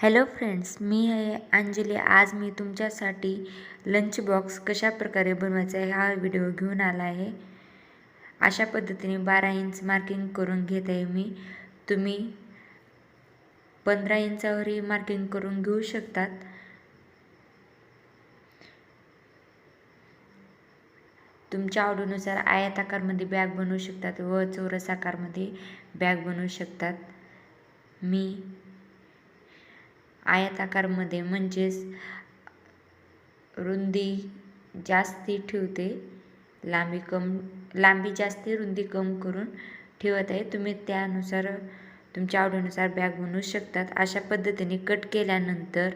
Hello friends, मी आहे अंजली. आज मी तुमच्यासाठी लंच बॉक्स कशा प्रकारे बनवायचा आहे हा व्हिडिओ घेऊन आला आहे. अशा पद्धतीने 12 इंच मार्किंग करून घेत आहे मी. तुम्ही 15 इंचावरही मार्किंग करून घेऊ शकतात. तुमच्या आवडीनुसार आयताकारमध्ये बॅग बनवू शकतात व चौरस आकारमध्ये बॅग बनवू शकतात. मी आयताकारमध्ये म्हणजेच रुंदी जास्ती ठेवते, लांबी जास्ती रुंदी कम करून ठेवत आहे. तुम्ही त्यानुसार तुमच्या आवडीनुसार बॅग बनवू शकतात. अशा पद्धतीने कट केल्यानंतर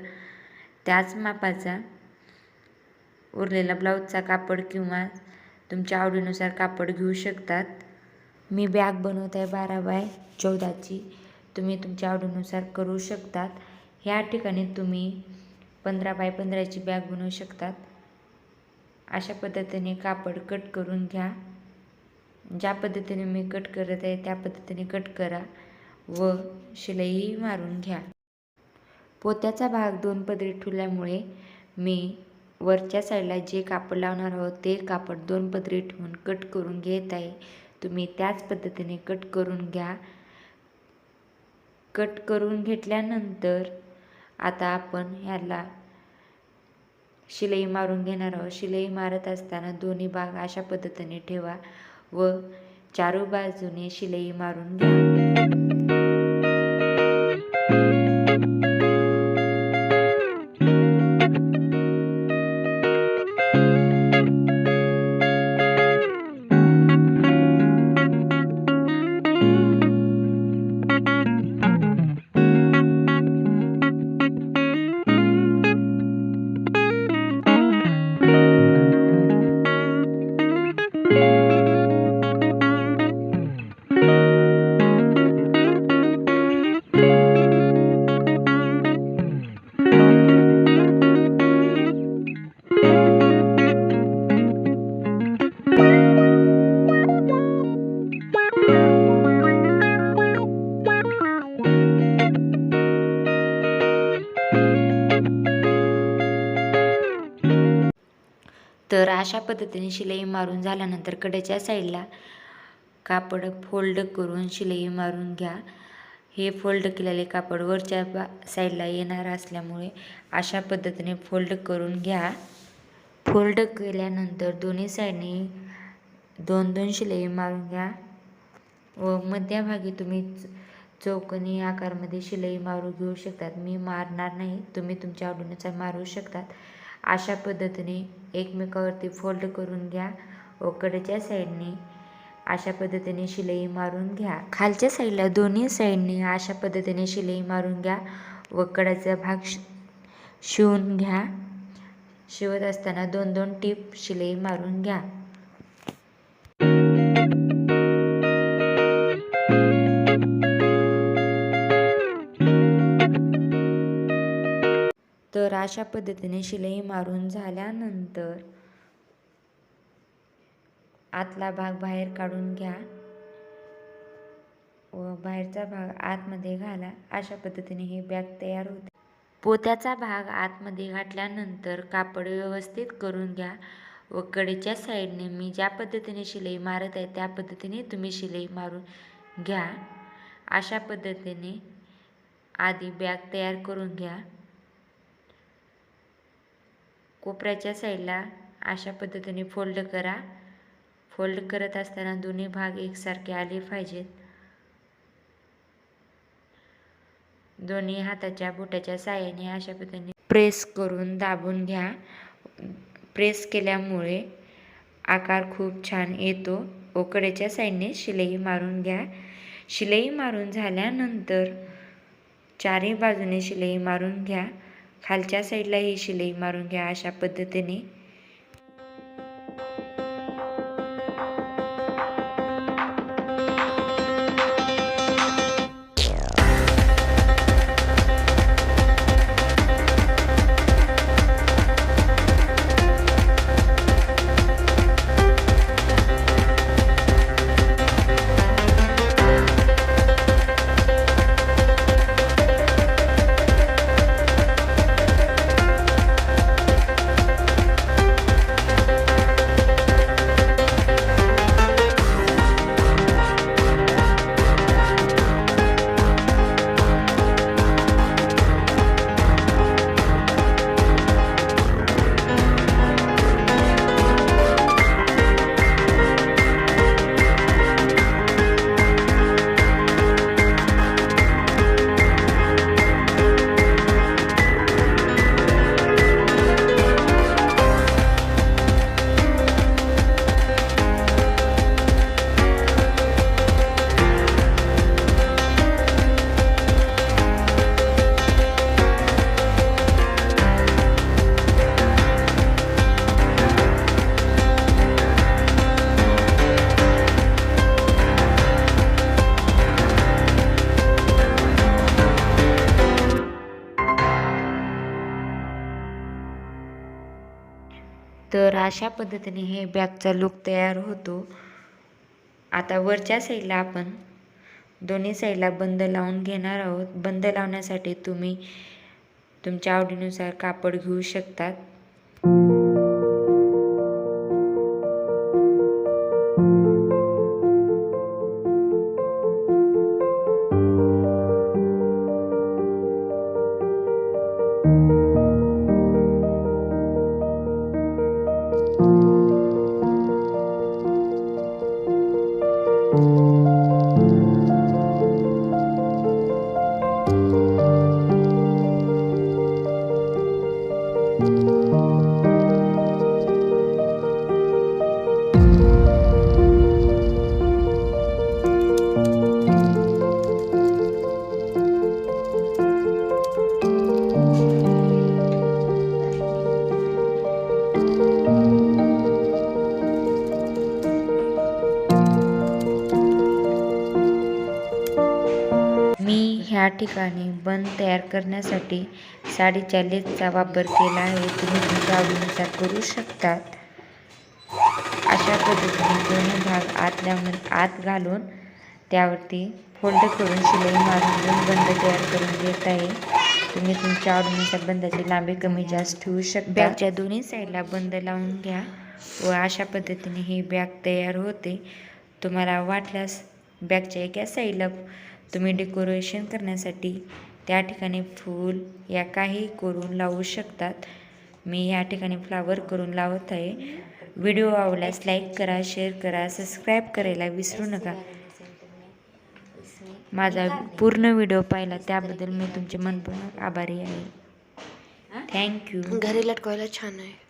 त्याच मापाचा उरलेला ब्लाऊजचा कापड किंवा तुमच्या आवडीनुसार कापड घेऊ शकतात. मी बॅग बनवत आहे 12 बाय 14ची. तुम्ही तुमच्या आवडीनुसार करू शकतात. ह्या ठिकाणी तुम्ही 15 बाय 15ची बॅग बनवू शकतात. अशा पद्धतीने कापड कट करून घ्या. ज्या पद्धतीने मी कट करत आहे त्या पद्धतीने कट करा व शिलाईही मारून घ्या. पोत्याचा भाग 2 पदरी ठेवल्यामुळे मी वरच्या साईडला जे कापड लावणार आहोत ते कापड 2 पदरी ठेवून कट करून घेत आहे. तुम्ही त्याच पद्धतीने कट करून घ्या. कट करून घेतल्यानंतर आता आपण ह्याला शिलाई मारून घेणार आहोत. शिलाई मारत असताना दोन्ही भाग अशा पद्धतीने ठेवा व चारू बाजूने शिलाई मारून घ्या. तर अशा पद्धतीने शिलाई मारून झाल्यानंतर कडेच्या साईडला कापड फोल्ड करून शिलाई मारून घ्या. हे फोल्ड केलेले कापड वरच्या साईडला येणार असल्यामुळे अशा पद्धतीने फोल्ड करून घ्या. फोल्ड केल्यानंतर दोन्ही साईडने 2-2 शिलाई मारून घ्या व मध्यभागी तुम्ही चौकोनी आकारमध्ये शिलाई मारू घेऊ शकतात. मी मारणार नाही, तुम्ही तुमच्या आवडीनुसार मारू शकतात. अशा पद्धतीने एकमेकावरती फोल्ड करून घ्या व कडेच्या साईडने अशा पद्धतीने शिलाई मारून घ्या. खालच्या साईडला दोन्ही साईडने अशा पद्धतीने शिलाई मारून घ्या व कडेचा भाग शिवून घ्या. शिवत असताना 2-2 टीप शिलाई मारून घ्या. तर अशा पद्धतीने शिलाई मारून झाल्यानंतर आतला भाग बाहेर काढून घ्या व बाहेरचा भाग आतमध्ये घाला. अशा पद्धतीने ही बॅग तयार होते. पोत्याचा भाग आतमध्ये घातल्यानंतर कापड व्यवस्थित करून घ्या व कडेच्या साईडने मी ज्या पद्धतीने शिलाई मारत आहे त्या पद्धतीने तुम्ही शिलाई मारून घ्या. अशा पद्धतीने आधी बॅग तयार करून घ्या. कोपऱ्याच्या साईडला अशा पद्धतीने फोल्ड करा. फोल्ड करत असताना दोन्ही भाग एकसारखे आले पाहिजेत. दोन्ही हाताच्या बोटाच्या साहाय्याने अशा पद्धतीने प्रेस करून दाबून घ्या. प्रेस केल्यामुळे आकार खूप छान येतो व कडेच्या साईडने शिलाई मारून घ्या. शिलाई मारून झाल्यानंतर चारही बाजूने शिलाई मारून घ्या. खालच्या साईडला ही शिलाई मारून घ्या. अशा पद्धतीने तर अशा पद्धतीने हे बॅगचा लुक तयार होतो. आता वरच्या साईडला आपण दोन्ही साईडला बंद लावून घेणार आहोत. बंद लावण्यासाठी तुम्ही तुमच्या आवडीनुसार कापड घेऊ शकतात. मी ह्या ठिकाणी बंद तयार करण्यासाठी साडीच्या लेसचा वापर केला आहे. तुम्ही तुमच्या आवडीनुसार करू शकतात. अशा पद्धतीने दोन्ही भाग आत घालून त्यावरती फोल्ड करून शिलाई मारून घेऊन बंद तयार करून घेत आहे. तुम्ही तुमच्या आवडीनुसार बंदाची लांबी कमी जास्त ठेवू शकता. बॅगच्या दोन्ही साईडला बंद लावून घ्या व अशा पद्धतीने ही बॅग तयार होते. तुम्हाला वाटल्यास बॅगच्या एका साईडला तुम्ही डेकोरेशन करण्यासाठी त्या ठिकाणी फूल या काही करून लावू शकतात. मी या ठिकाणी फ्लावर करून लावत आहे. व्हिडिओ आवडल्यास लाईक करा, शेअर करा, सबस्क्राईब करायला विसरू नका. माझा पूर्ण व्हिडिओ पाहिला त्याबद्दल मी तुमचे मनपूर्वक आभारी आहे. थँक्यू. घरी लटकवायला छान आहे.